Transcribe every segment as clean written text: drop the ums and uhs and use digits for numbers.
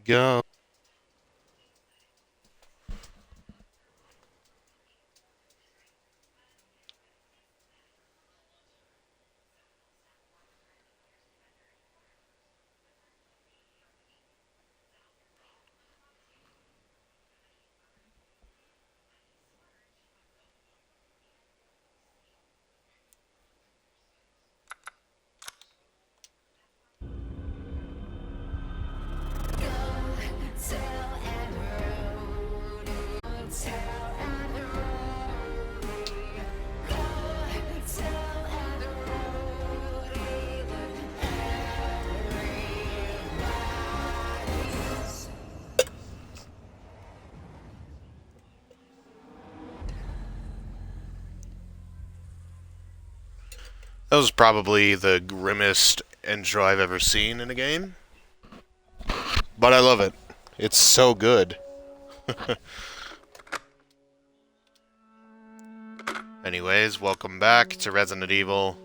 Go. That was probably the grimmest intro I've ever seen in a game. But I love it. It's so good. Anyways, welcome back to Resident Evil.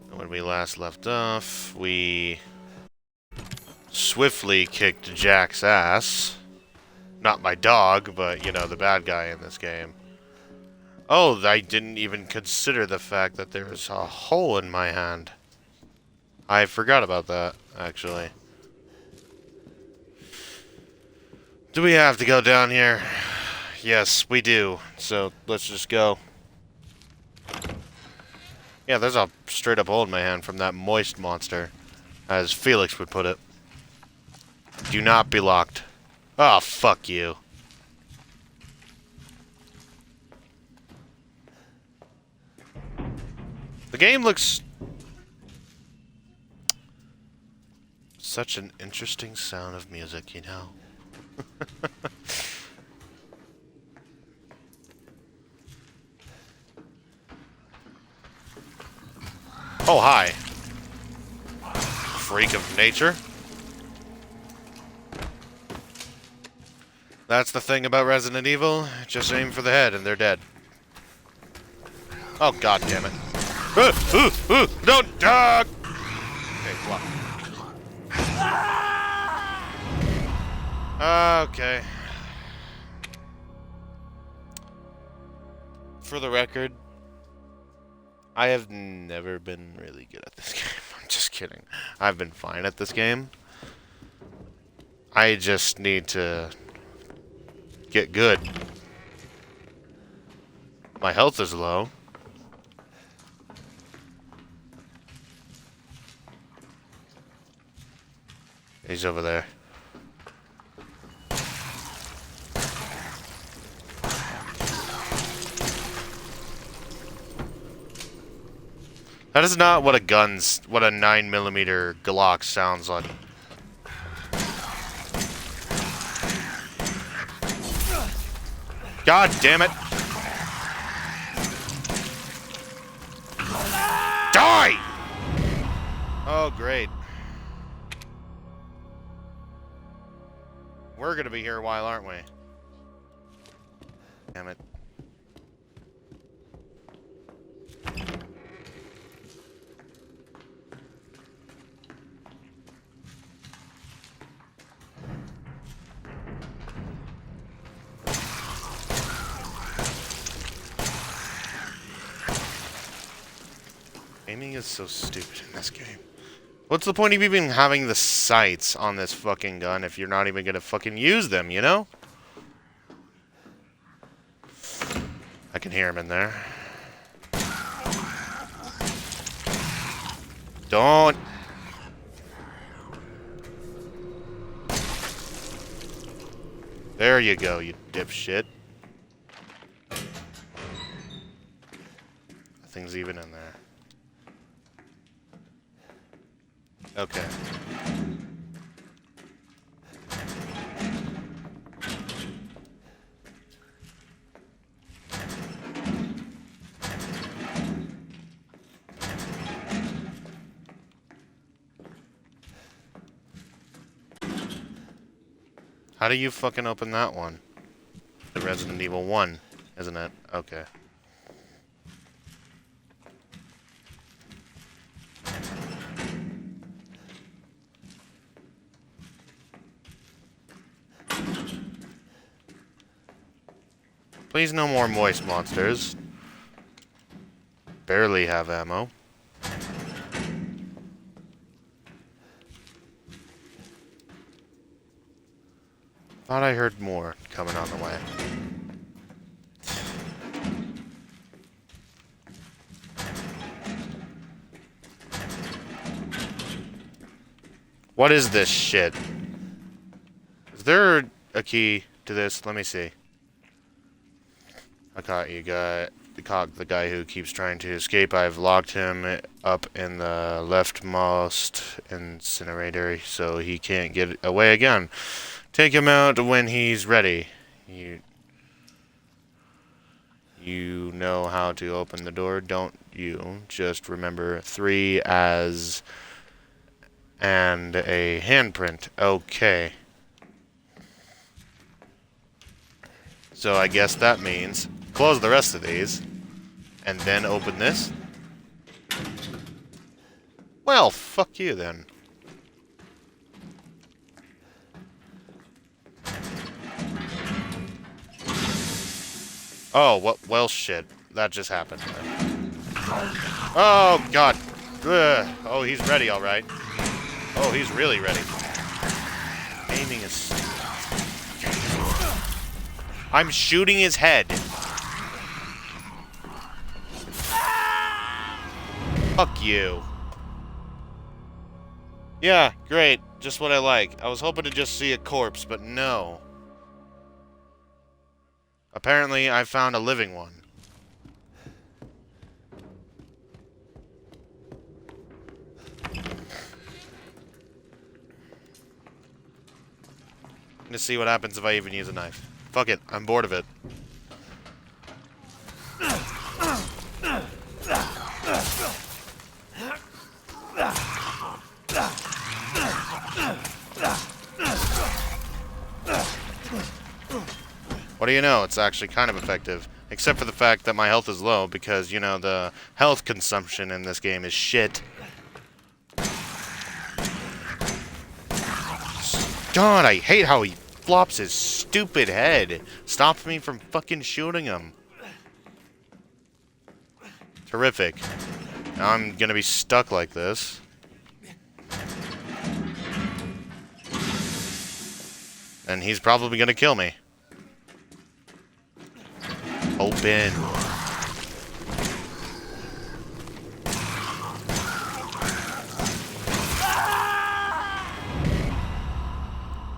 When we last left off, we swiftly kicked Jack's ass. Not my dog, but, you know, the bad guy in this game. Oh, I didn't even consider the fact that there's a hole in my hand. I forgot about that, actually. Do we have to go down here? Yes, we do. So, let's just go. Yeah, there's a straight up hole in my hand from that moist monster, as Felix would put it. Do not be locked. Oh, fuck you. The game looks... such an interesting sound of music, you know? Oh, hi. Freak of nature. That's the thing about Resident Evil. Just aim for the head and they're dead. Oh, god damn it. Don't dog! Okay, flop. Okay. For the record, I have never been really good at this game. I'm just kidding. I've been fine at this game. I just need to get good. My health is low. He's over there. That is not what a 9mm Glock sounds like. God damn it! Die! Oh, great. We're gonna be here a while, aren't we? Damn it. Aiming is so stupid in this game. What's the point of even having the sights on this fucking gun if you're not even gonna fucking use them, you know? I can hear him in there. Don't! There you go, you dipshit. Nothing's even in there. Okay. How do you fucking open that one? The Resident Evil 1, isn't it? Okay. Please no more moist monsters. Barely have ammo. Thought I heard more coming on the way. What is this shit? Is there a key to this? Let me see. I caught you guy. Caught the guy who keeps trying to escape. I've locked him up in the leftmost incinerator so he can't get away again. Take him out when he's ready. You know how to open the door, don't you? Just remember 3 as and a handprint. Okay. So I guess that means close the rest of these and then open this. Well, fuck you then. Oh, what? Well, shit. That just happened. Oh, God. Ugh. Oh, he's ready, all right. Oh, he's really ready. Aiming is... I'm shooting his head. Fuck you. Yeah, great. Just what I like. I was hoping to just see a corpse, but no. Apparently, I found a living one. I'm gonna see what happens if I even use a knife. Fuck it, I'm bored of it. What do you know? It's actually kind of effective. Except for the fact that my health is low because, you know, the health consumption in this game is shit. God, I hate how he flops his stupid head. Stops me from fucking shooting him. Terrific. Now I'm gonna be stuck like this. And he's probably gonna kill me. Open.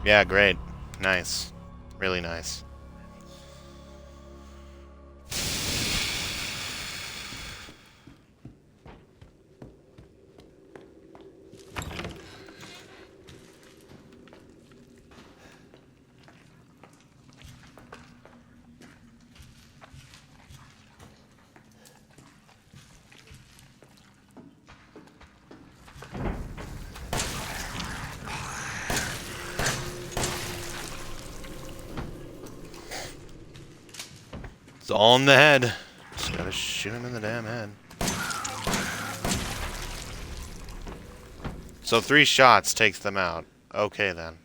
Yeah, great. Nice. Really nice. It's all in the head. Just gotta shoot him in the damn head. So 3 shots takes them out. Okay then.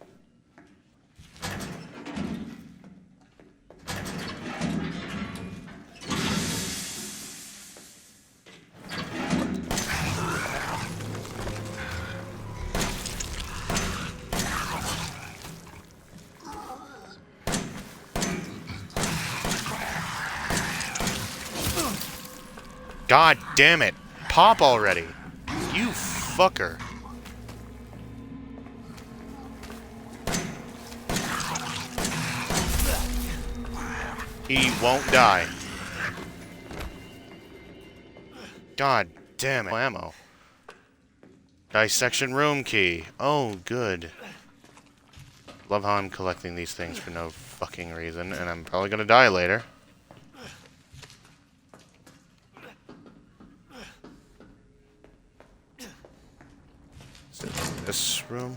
God damn it. Pop already. You fucker. He won't die. God damn it. Ammo. Dissection room key. Oh, good. Love how I'm collecting these things for no fucking reason, and I'm probably gonna die later. This room.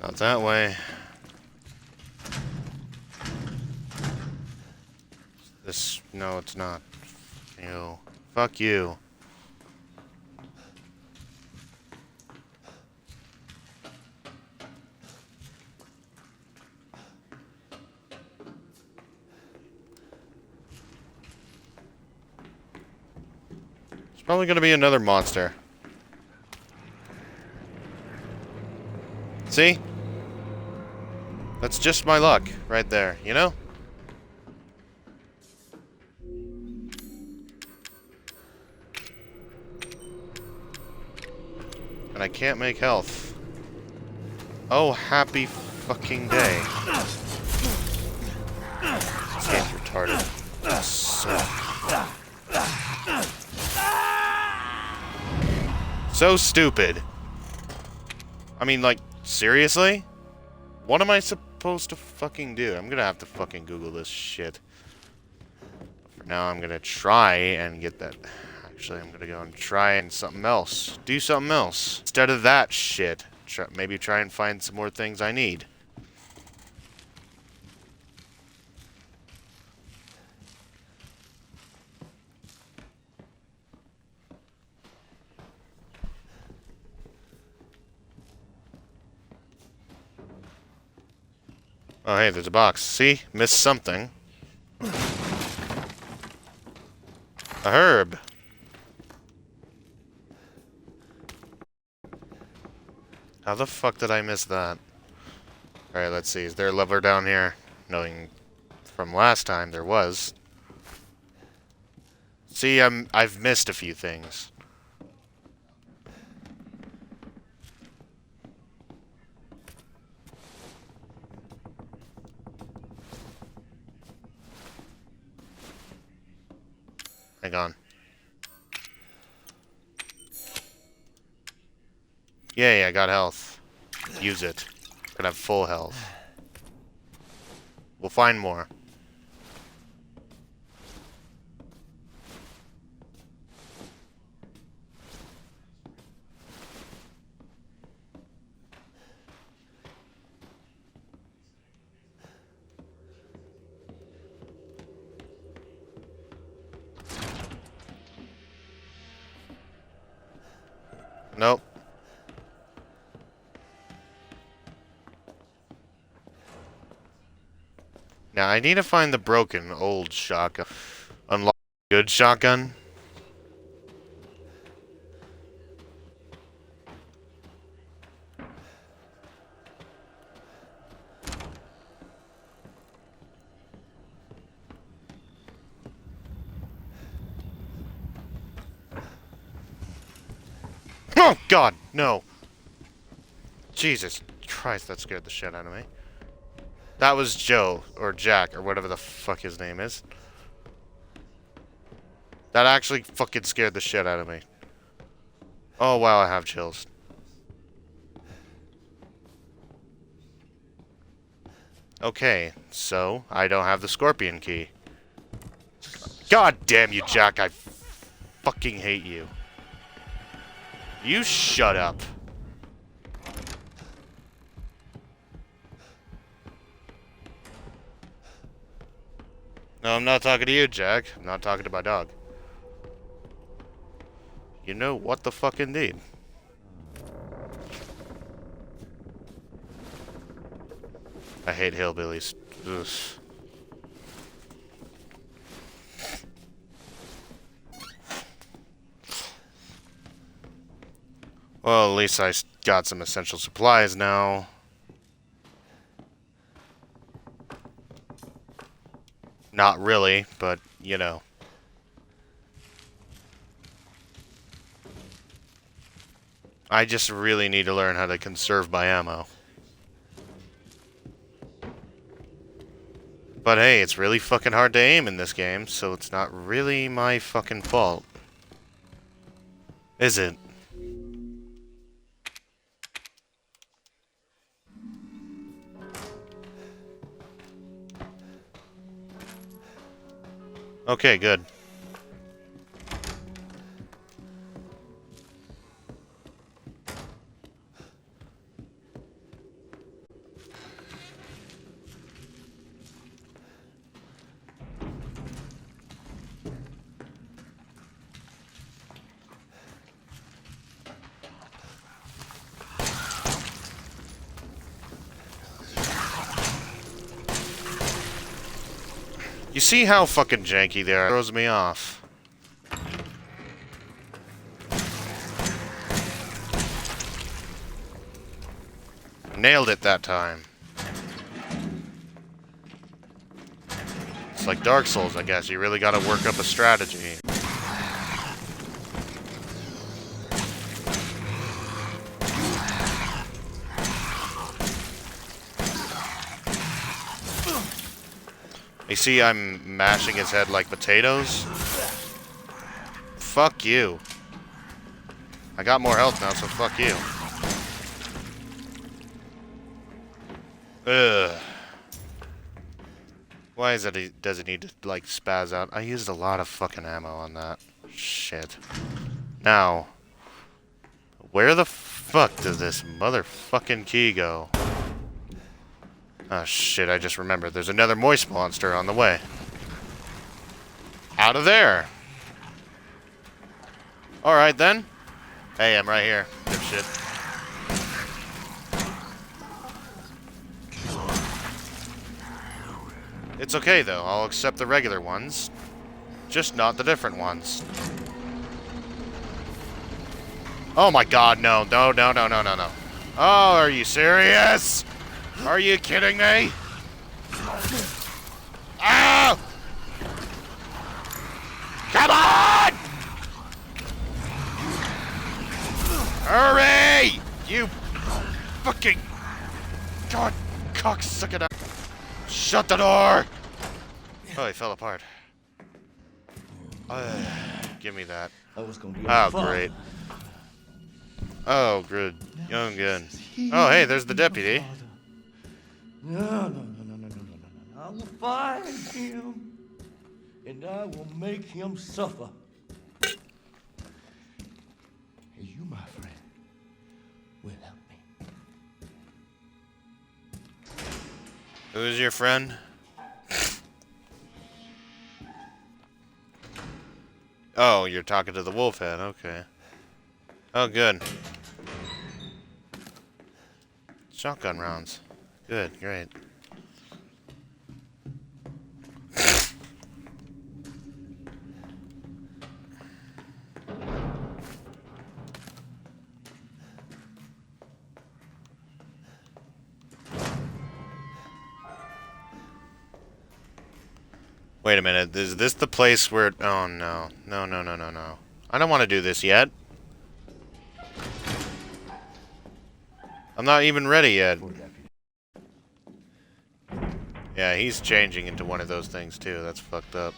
Not that way. This... No, it's not. You. Fuck you. It's probably gonna be another monster. See? That's just my luck, right there, you know? And I can't make health. Oh, happy fucking day. This game's retarded. So stupid. I mean, like, seriously? What am I supposed to fucking do? I'm gonna have to fucking Google this shit. For now, I'm gonna try and get that... Actually, I'm gonna go and try and something else. Do something else. Instead of that shit. Maybe try and find some more things I need. Oh, hey, there's a box. See? Missed something. A herb. How the fuck did I miss that? Alright, let's see. Is there a lever down here? Knowing from last time there was. See, I've missed a few things. Hang on. Yay, I got health. Use it. Gonna have full health. We'll find more. Nope. Now, I need to find the broken old shotgun. Unlock good shotgun. Oh, God, no. Jesus Christ, that scared the shit out of me. That was Joe, or Jack, or whatever the fuck his name is. That actually fucking scared the shit out of me. Oh, wow, I have chills. Okay, so, I don't have the scorpion key. God damn you, Jack, I fucking hate you. You shut up. No, I'm not talking to you, Jack. I'm not talking to my dog. You know what the fuck indeed. I hate hillbillies. Ugh. Well, at least I got some essential supplies now. Not really, but, you know. I just really need to learn how to conserve my ammo. But hey, it's really fucking hard to aim in this game, so it's not really my fucking fault. Is it? Okay, good. You see how fucking janky they are? It throws me off. Nailed it that time. It's like Dark Souls, I guess. You really gotta work up a strategy. You see I'm mashing his head like potatoes? Fuck you. I got more health now, so fuck you. Ugh. Why is it does it need to, like, spaz out? I used a lot of fucking ammo on that. Shit. Now, where the fuck does this motherfucking key go? Oh shit, I just remembered. There's another moist monster on the way. Out of there! Alright then. Hey, I'm right here. Dipshit. It's okay though, I'll accept the regular ones. Just not the different ones. Oh my god, no. No, no, no, no, no, no. Oh, are you serious? Are you kidding me? Ah! Come on! Hurry! You fucking... God, cocksucker. Shut the door! Oh, he fell apart. Give me that. Oh, great. Oh, good. Young gun. Oh, hey, there's the deputy. No, no, no, no, no, no, no, no. I will find him, and I will make him suffer. And you, my friend, will help me. Who's your friend? Oh, you're talking to the wolf head, okay. Oh, good. Shotgun rounds. Good, great. Wait a minute, is this the place where... Oh, no. No, no, no, no, no. I don't want to do this yet. I'm not even ready yet. Yeah, he's changing into one of those things, too. That's fucked up.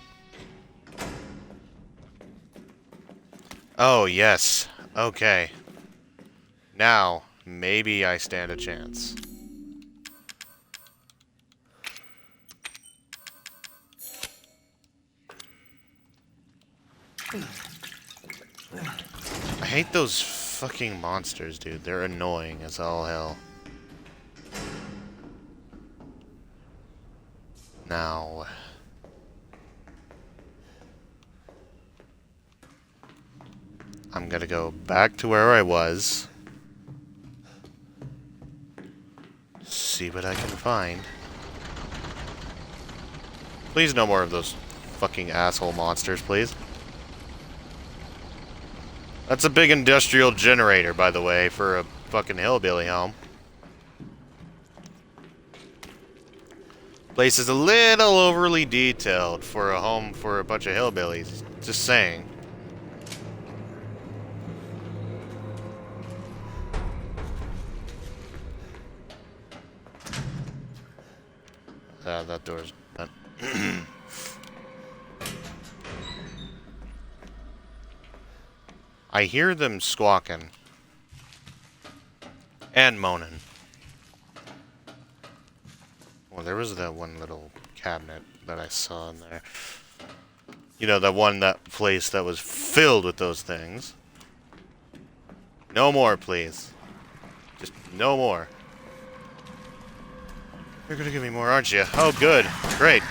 Oh, yes. Okay. Now, maybe I stand a chance. I hate those fucking monsters, dude. They're annoying as all hell. Now... I'm gonna go back to where I was. See what I can find. Please no more of those fucking asshole monsters, please. That's a big industrial generator, by the way, for a fucking hillbilly home. Place is a little overly detailed for a home for a bunch of hillbillies. Just saying. That door's... I hear them squawking. And moaning. Well, there was that one little cabinet that I saw in there. You know, that place that was filled with those things. No more, please. Just no more. You're gonna give me more, aren't you? Oh, good. Great.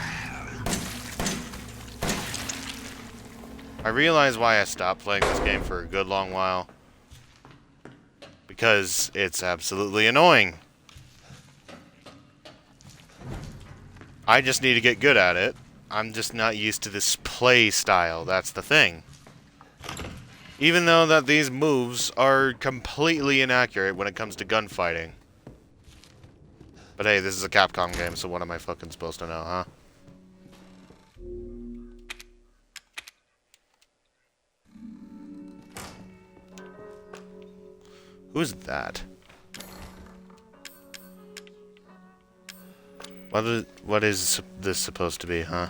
I realize why I stopped playing this game for a good long while. Because it's absolutely annoying. I just need to get good at it. I'm just not used to this play style. That's the thing. Even though that these moves are completely inaccurate when it comes to gunfighting. But hey, this is a Capcom game, so what am I fucking supposed to know, huh? Who's that? What is this supposed to be, huh?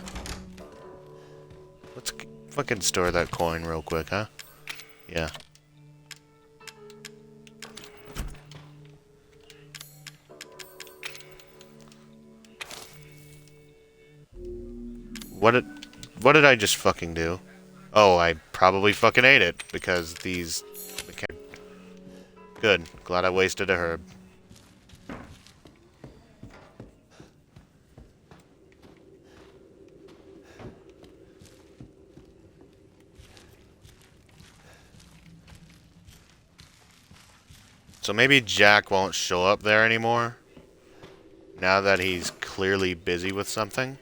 Let's fucking store that coin real quick, huh? Yeah. What did I just fucking do? Oh, I probably fucking ate it because these. Good. Glad I wasted a herb. So maybe Jack won't show up there anymore. Now that he's clearly busy with something.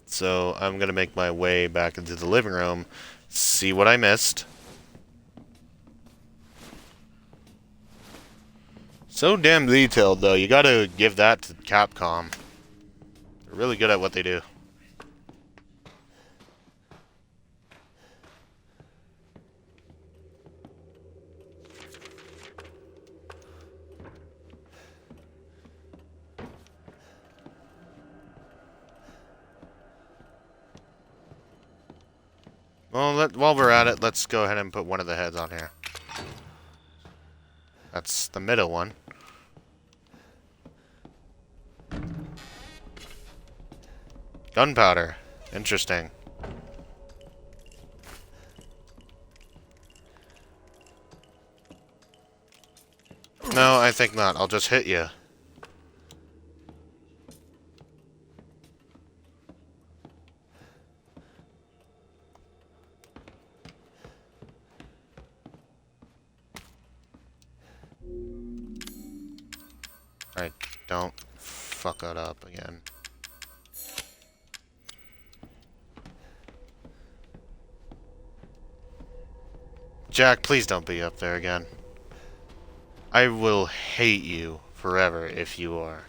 So I'm gonna make my way back into the living room, see what I missed. So damn detailed though, you gotta give that to Capcom. They're really good at what they do. Well, while we're at it, let's go ahead and put one of the heads on here. That's the middle one. Gunpowder. Interesting. No, I think not. I'll just hit you. Alright, don't fuck it up again. Jack, please don't be up there again. I will hate you forever if you are.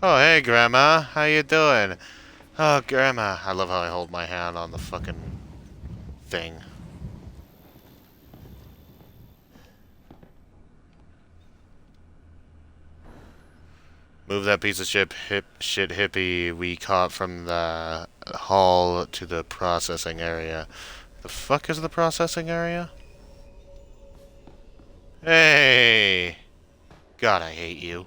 Oh, hey, Grandma. How you doing? Oh, Grandma. I love how I hold my hand on the fucking thing. Move that piece of shit hippie we caught from the hall to the processing area. The fuck is the processing area? Hey! God, I hate you.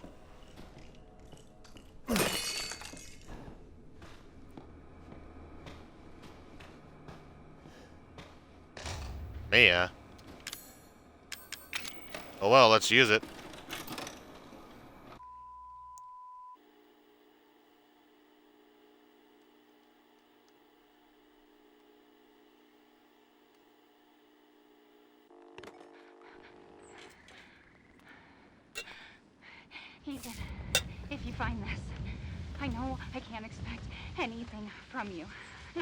Mia? Oh well, let's use it. Ethan, if you find this, I know I can't expect anything from you.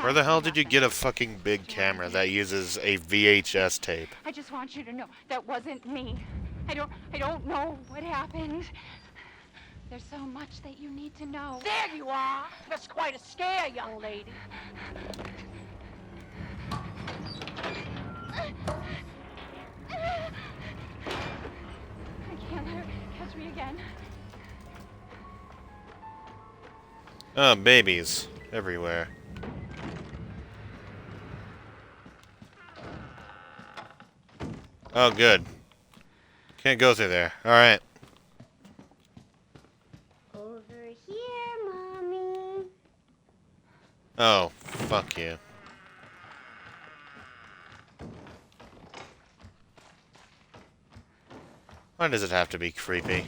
Where the hell did you get a fucking big camera that uses a VHS tape? I just want you to know that wasn't me. I don't know what happened. There's so much that you need to know. There you are! That's quite a scare, young lady. I can't let her catch me again. Oh, babies. Everywhere. Oh, good. Can't go through there. Alright. Over here, Mommy. Oh, fuck you. Why does it have to be creepy?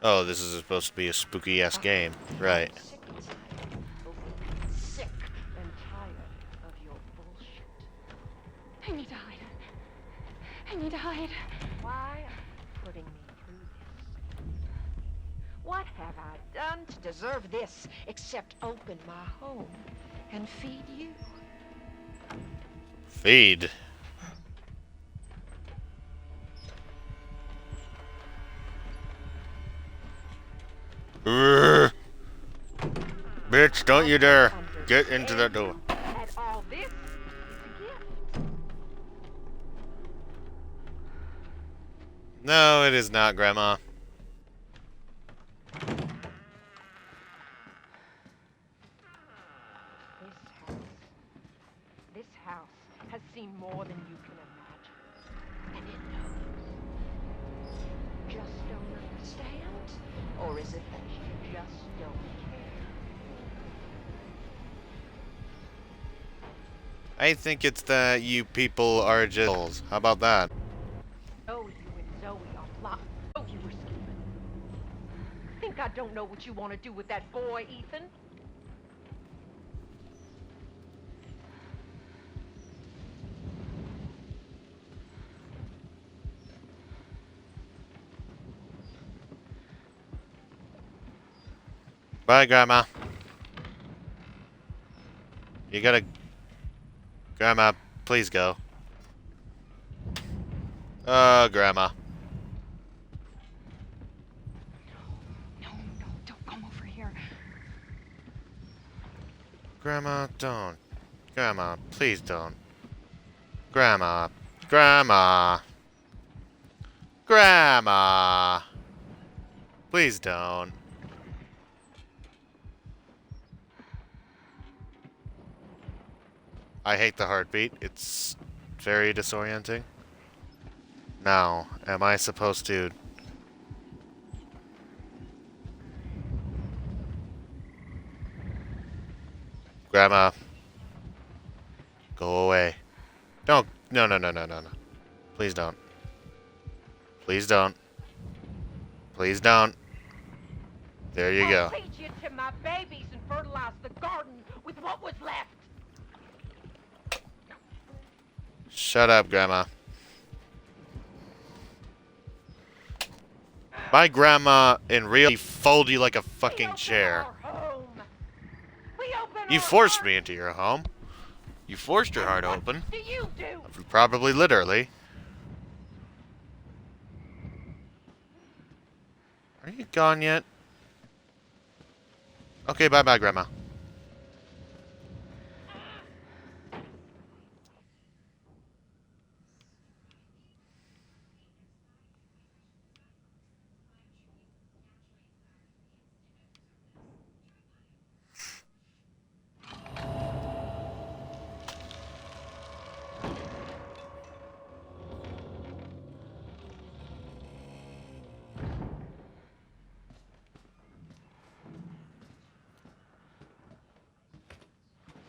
Oh, this is supposed to be a spooky-ass game. Right. I need to hide. I need to hide. Why are you putting me through this? What have I done to deserve this except open my home and feed you? Feed. Urgh. Bitch, don't you dare get into that door. And all this is a gift. No, it is not, Grandma. This house has seen more than you can imagine. And it knows. Just don't understand? Or is it that you just don't care? I think it's that you people are just... How about that? Oh, you and Zoe are locked. Oh, you were scheming. Think I don't know what you want to do with that boy, Ethan? Bye, Grandma. You gotta... Grandma, please go. Grandma. No, don't come over here. Grandma, don't. Grandma, please don't. Grandma. Grandma. Grandma. Please don't. I hate the heartbeat. It's very disorienting. Now, am I supposed to... Grandma. Go away. Don't. No. Please don't. Please don't. Please don't. There you go. I'll feed you to my babies and fertilize the garden with what was left. Shut up, Grandma. My grandma in real fold you like a fucking chair. You forced me into your home. You forced your heart open. What do you do? Probably literally. Are you gone yet? Okay, bye-bye, Grandma.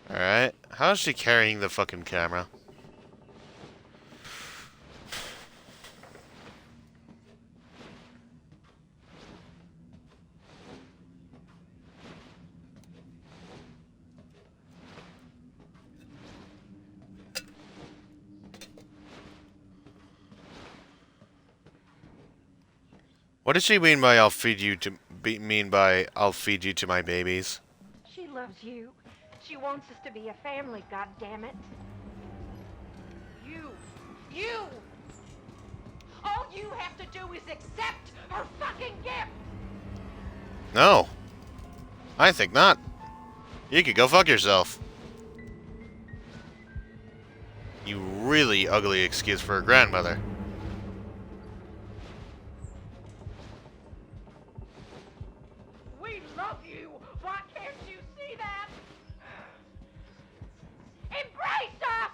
Alright. How is she carrying the fucking camera? What does she mean by I'll feed you to I'll feed you to my babies? She loves you. She wants us to be a family, goddammit. You! All you have to do is accept her fucking gift! No. I think not. You could go fuck yourself. You really ugly excuse for a grandmother. We love you! Why can't you see that? Embrace us!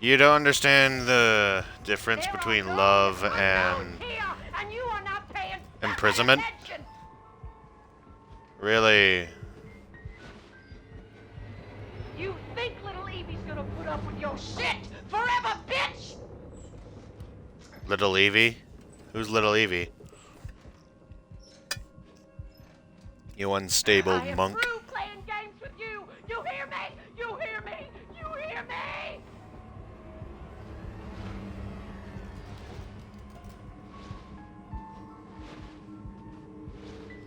You don't understand the difference There between are love those and unknowns here, and you are not paying fucking imprisonment? attention. Really? You think little Evie's gonna put up with your shit forever, bitch? Little Evie? Who's Little Evie? You unstable I am monk. through playing games with you. You hear me? You hear me? You hear me?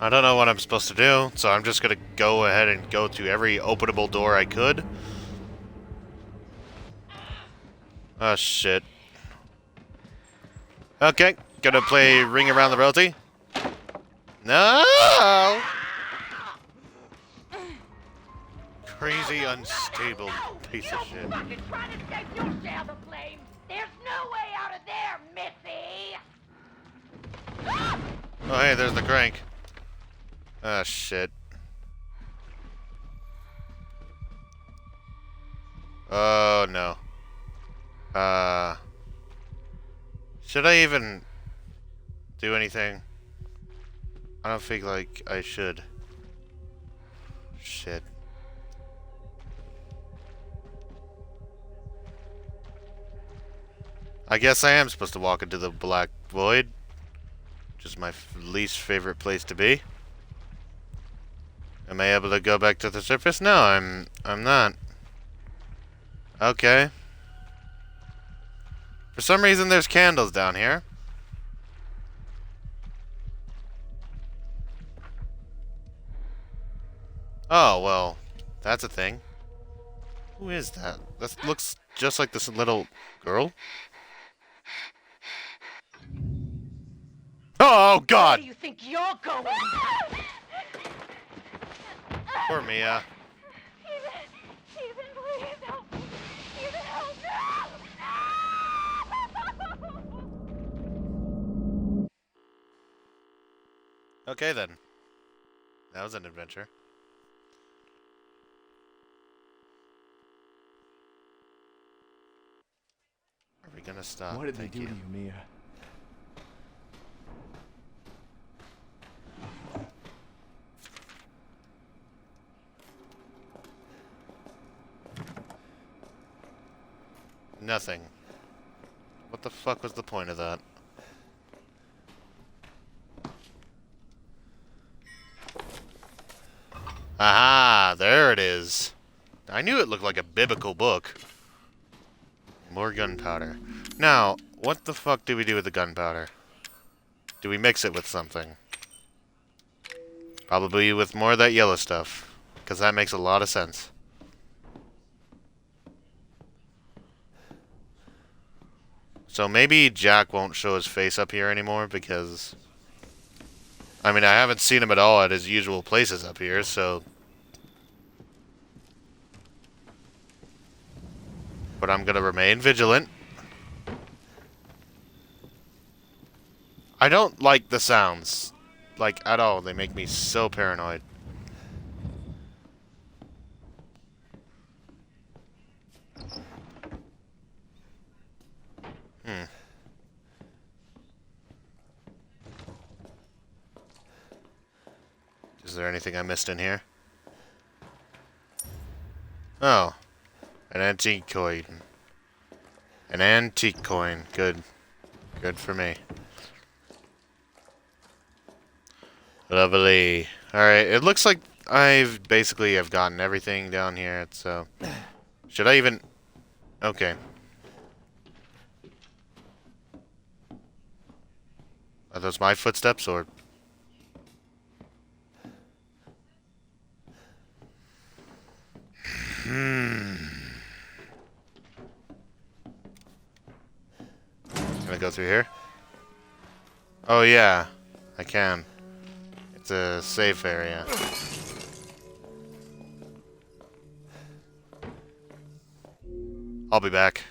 I don't know what I'm supposed to do, so I'm just gonna go ahead and go to every openable door I could. Oh, shit. Okay, gonna play Ring Around the Rosie. No! Crazy, unstable piece of shit. Fucking trying to take your share of the blame. There's no way out of there, Missy. Oh, hey, there's the crank. Ah, shit. Oh, no. Should I even do anything? I don't think, like, I should. Shit. I guess I am supposed to walk into the Black Void. Which is my least favorite place to be. Am I able to go back to the surface? No, I'm not. Okay. For some reason, there's candles down here. Oh, well, that's a thing. Who is that? That looks just like this little girl. Oh, Where God! do you think you're going? Poor Mia. Ethan, please help me. Ethan, help me. Okay, then. That was an adventure. Are we gonna stop? What did they Thank do you. to you, Mia? Nothing. What the fuck was the point of that? Aha! There it is. I knew it looked like a biblical book. More gunpowder. Now, what the fuck do we do with the gunpowder? Do we mix it with something? Probably with more of that yellow stuff. Because that makes a lot of sense. So maybe Jack won't show his face up here anymore because... I mean, I haven't seen him at all at his usual places up here, so... But I'm gonna remain vigilant. I don't like the sounds. Like, at all. They make me so paranoid. Is there anything I missed in here? Oh. An antique coin. An antique coin. Good. Good for me. Lovely. Alright, it looks like I've basically have gotten everything down here, so... Should I even... Okay. Are those my footsteps, or... Can I go through here? Oh yeah, I can. It's a safe area. I'll be back.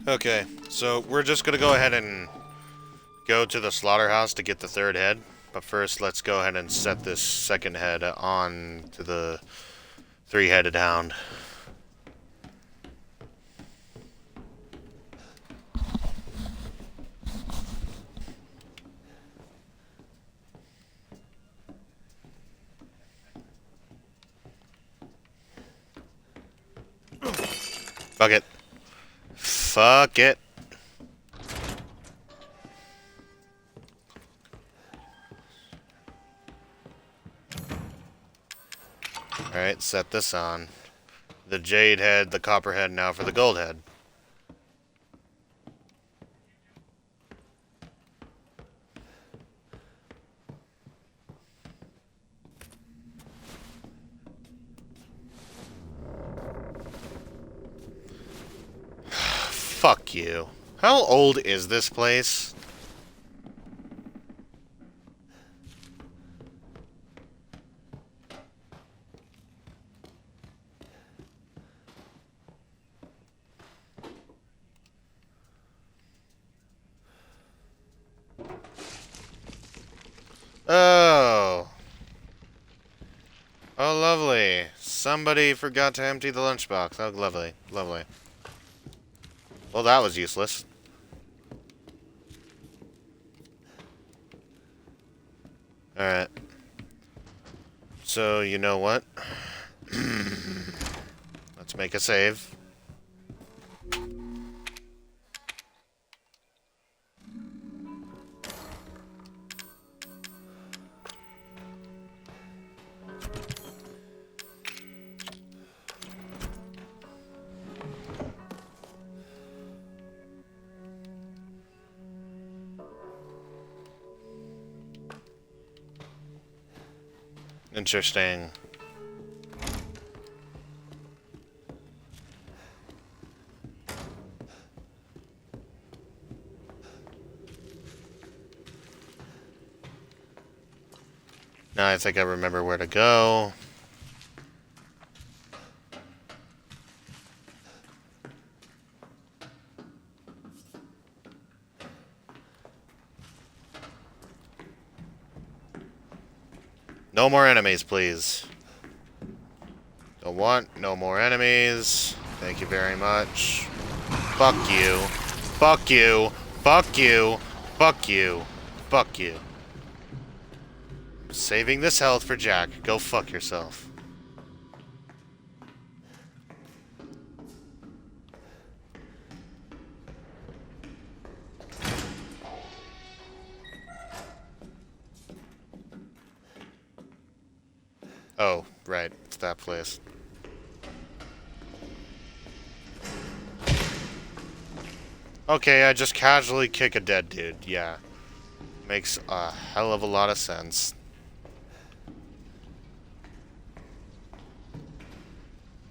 Okay, so we're just gonna go ahead and go to the slaughterhouse to get the third head. But first, let's go ahead and set this second head on to the three-headed hound. Fuck it. Fuck it. Alright, set this on. The jade head, the copper head, now for the gold head. Fuck you. How old is this place? Oh. Oh, lovely. Somebody forgot to empty the lunchbox. Oh, lovely. Lovely. Well, that was useless. Alright. So, you know what? Let's make a save. Interesting. Now I think I remember where to go. No more enemies, please. Don't want no more enemies. Thank you very much. Fuck you. Fuck you. Fuck you. Fuck you. Fuck you. Saving this health for Jack. Go fuck yourself. Oh, right. It's that place. Okay, I just casually kick a dead dude. Yeah. Makes a hell of a lot of sense.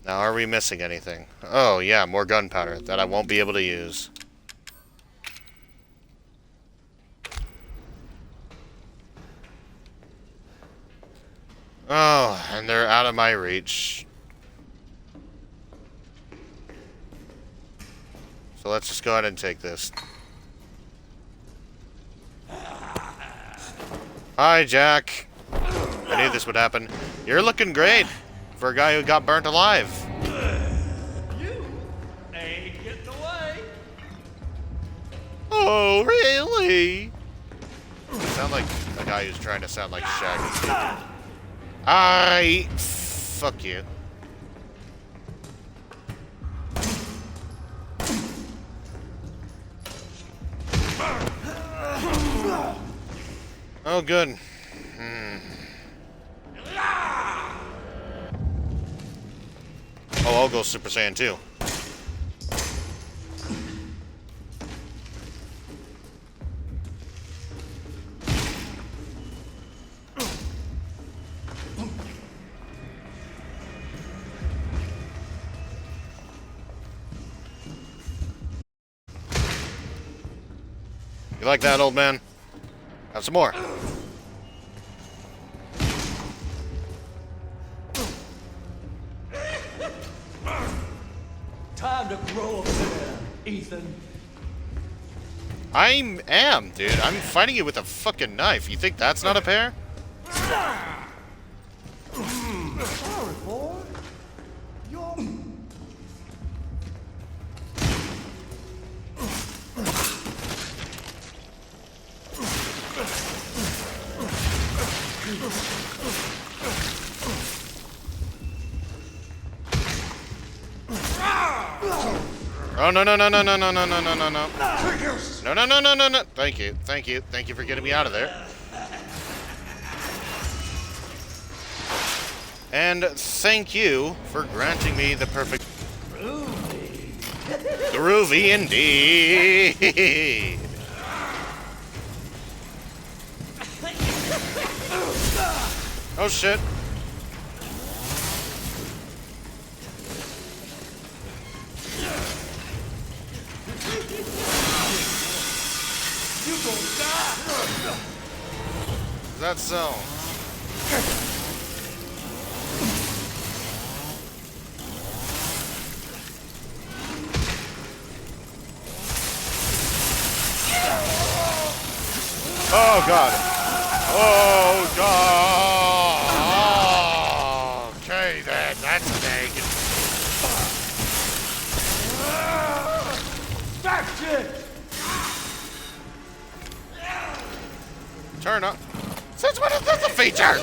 Now, are we missing anything? Oh, yeah, more gunpowder that I won't be able to use. Oh, and they're out of my reach. So let's just go ahead and take this. Hi, Jack. I knew this would happen. You're looking great for a guy who got burnt alive. You ain't getting away. Oh, really? You sound like a guy who's trying to sound like Shaggy. Fuck you. Oh, good. Oh, I'll go Super Saiyan 2. You like that, old man? Have some more. Time to grow up there, Ethan. I am, dude. I'm fighting you with a fucking knife. You think that's not a pair? Sorry, boy. You're... Oh, no, no, no, no, no, no, no, no, no, no, no. No, no, no, no, no, no. Thank you. Thank you. Thank you for getting me out of there. And thank you for granting me the perfect... Groovy indeed. Oh, shit. Is that so? Oh god. Oh god. Okay then, that's big. That's it! Turn up. Since when is this a feature?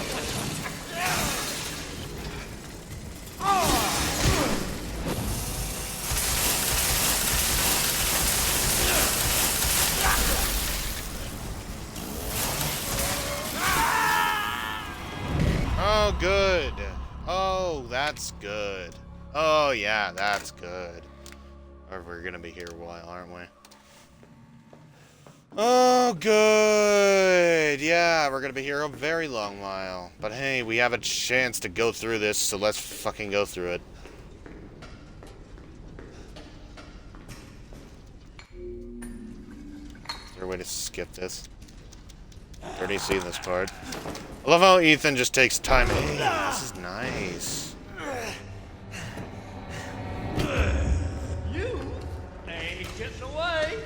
Oh, good. Oh, that's good. Oh, yeah, that's good. Or we're gonna be here a while, aren't we? Oh, good. Yeah, we're gonna be here a very long while. But hey, we have a chance to go through this, so let's fucking go through it. Is there a way to skip this? I've already seen this part. I love how Ethan just takes time. Hey, this is nice. You ain't getting away.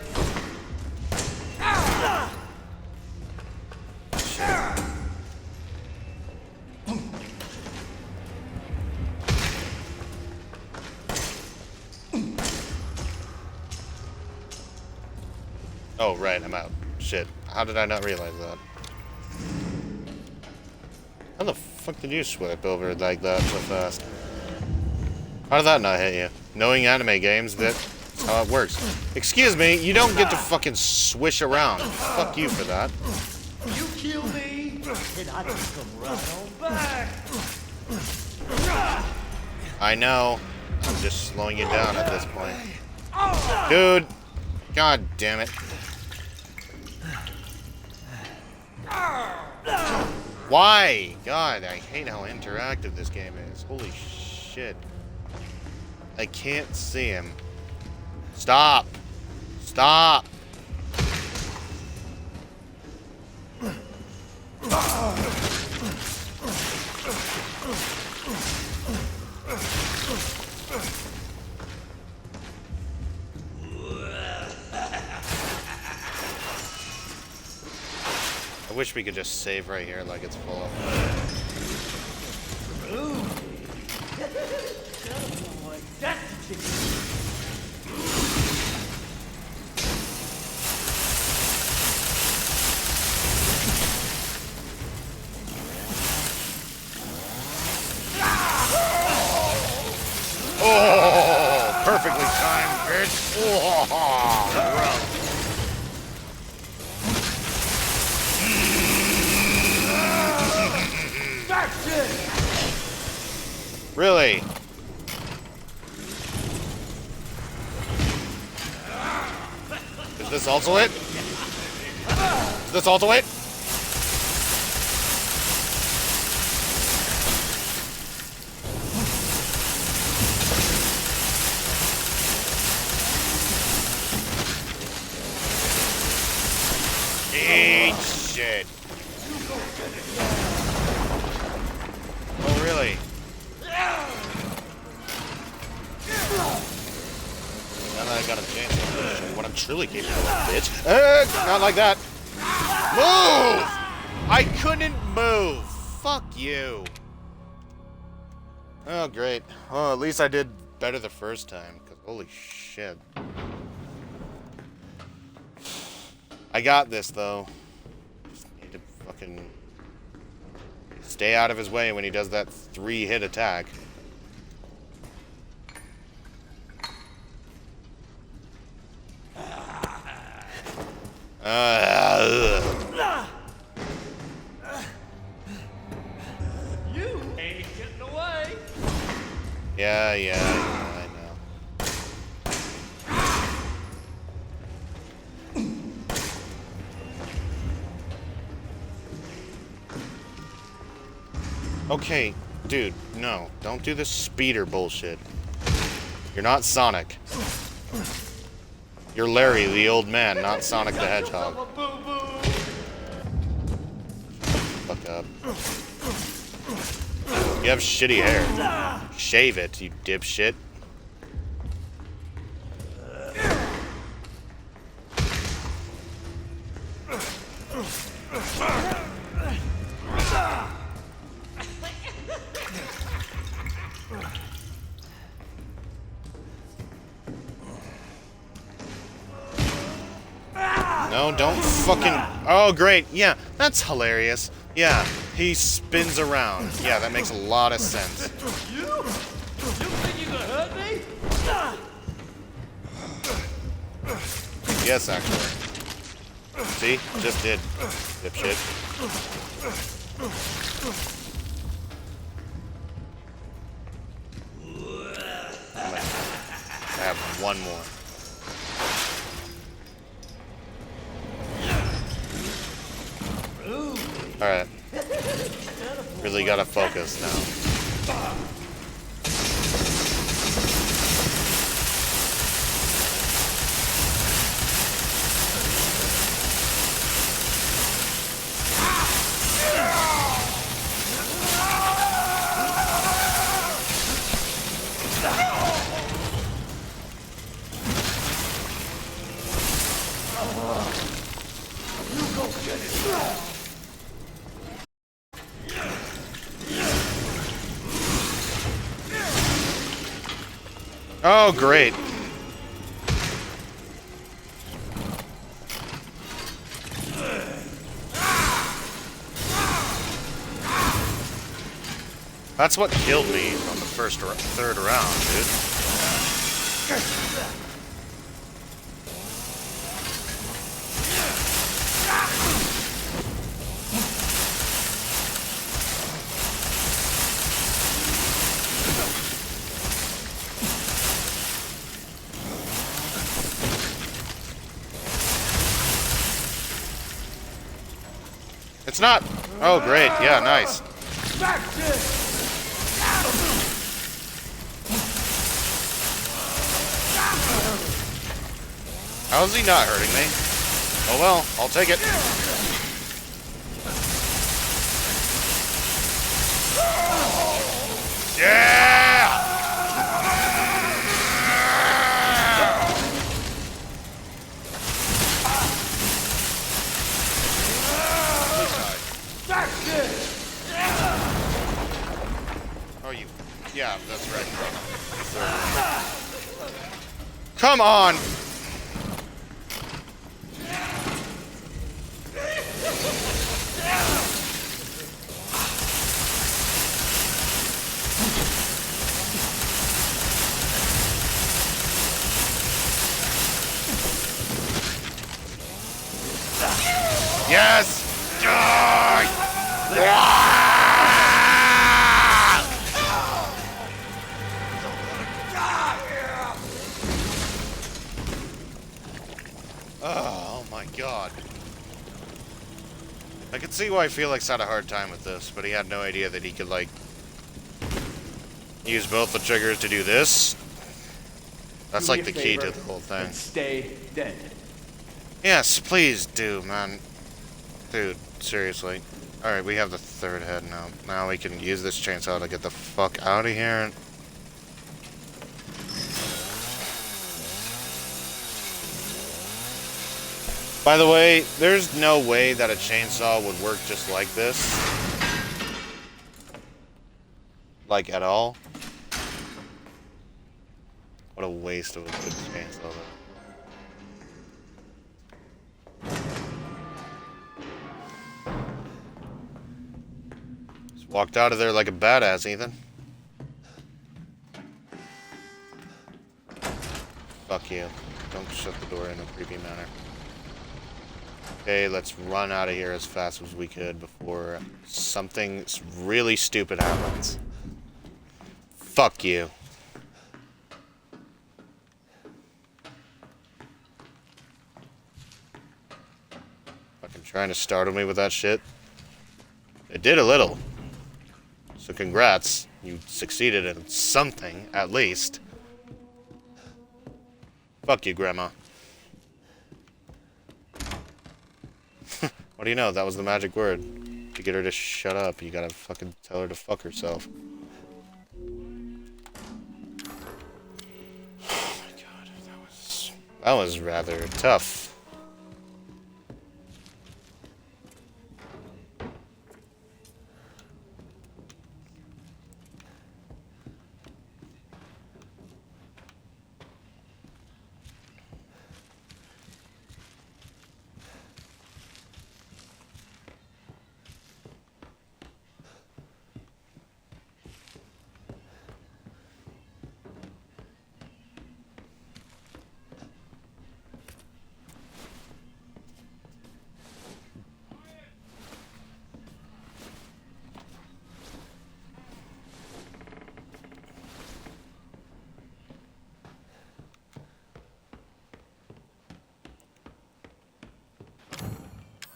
Oh, right, I'm out. Shit. How did I not realize that? How the fuck did you swipe over like that so fast? How did that not hit you? Knowing anime games, that's how it works. Excuse me, you don't get to fucking swish around. Fuck you for that. You kill me, and I can come right on back. I know. I'm just slowing you down at this point. Dude! God damn it. Why? God, I hate how interactive this game is. Holy shit. I can't see him. Stop! Stop! I wish we could just save right here like it's full. Oh, perfectly timed, bitch. Oh, gross. That's it! Really? Is this also it? Is this also it? Eat shit. Oh, really? And I I got a chance to show you what I'm truly capable of, bitch. Not like that. Move! I couldn't move. Fuck you. Oh, great. Well, at least I did better the first time, because holy shit. I got this, though. Just need to fucking stay out of his way when he does that 3-hit attack. You ain't getting away. Yeah, I know. Okay, dude, no. Don't do this speeder bullshit. You're not Sonic. You're Larry, the old man, not Sonic the Hedgehog. Fuck up. You have shitty hair. Shave it, you dipshit. No, don't fucking... Oh, great. Yeah, that's hilarious. Yeah, he spins around. Yeah, that makes a lot of sense. You? You think you can hurt me? Yes, actually. See? Just did. Dipshit. I have one more. Alright. Really gotta focus now. Oh, great. That's what killed me on the third round, dude. It's not. Oh, great. Yeah, nice. How is he not hurting me? Oh well, I'll take it. Yeah! Oh, you. Yeah, that's right. Come on! Yes! Die! Oh my god. I can see why Felix had a hard time with this, but he had no idea that he could, like, use both the triggers to do this. That's like the key to the whole thing. Stay dead. Yes, please do, man. Dude, seriously. Alright, we have the third head now. Now we can use this chainsaw to get the fuck out of here. By the way, there's no way that a chainsaw would work just like this. Like, at all. What a waste of a good chainsaw, though. Just walked out of there like a badass, Ethan. Fuck you. Don't shut the door in a creepy manner. Okay, let's run out of here as fast as we could before something really stupid happens. Fuck you. Fucking trying to startle me with that shit. It did a little. So congrats. You succeeded in something, at least. Fuck you, Grandma. What do you know? That was the magic word. To get her to shut up, you gotta fucking tell her to fuck herself. Oh my god, that was rather tough.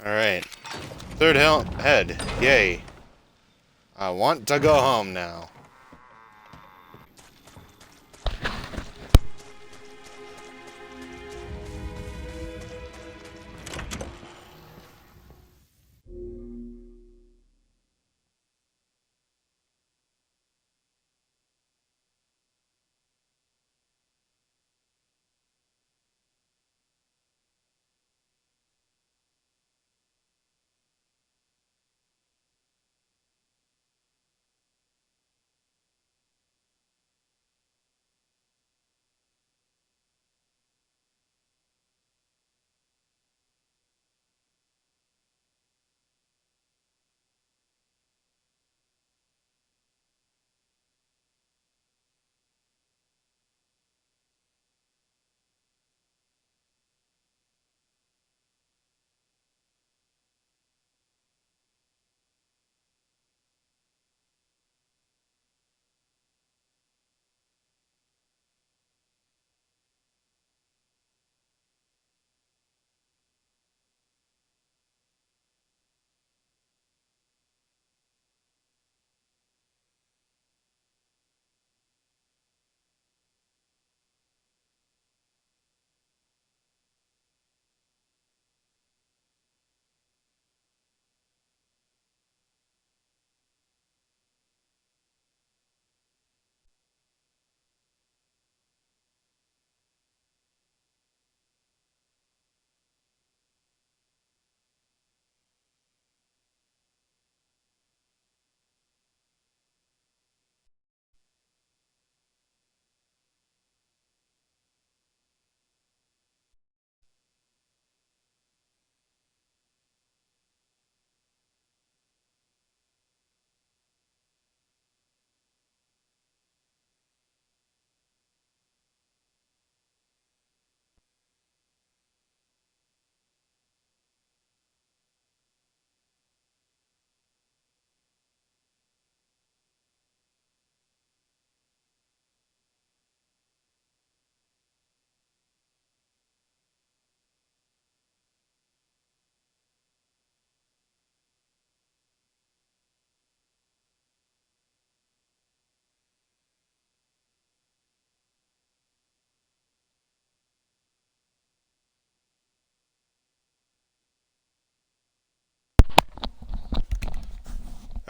Alright. Third head. Yay. I want to go home now.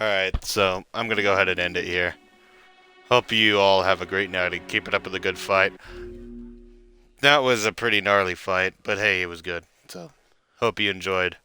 Alright, so I'm gonna go ahead and end it here. Hope you all have a great night and keep it up with a good fight. That was a pretty gnarly fight, but hey, it was good. So, Hope you enjoyed.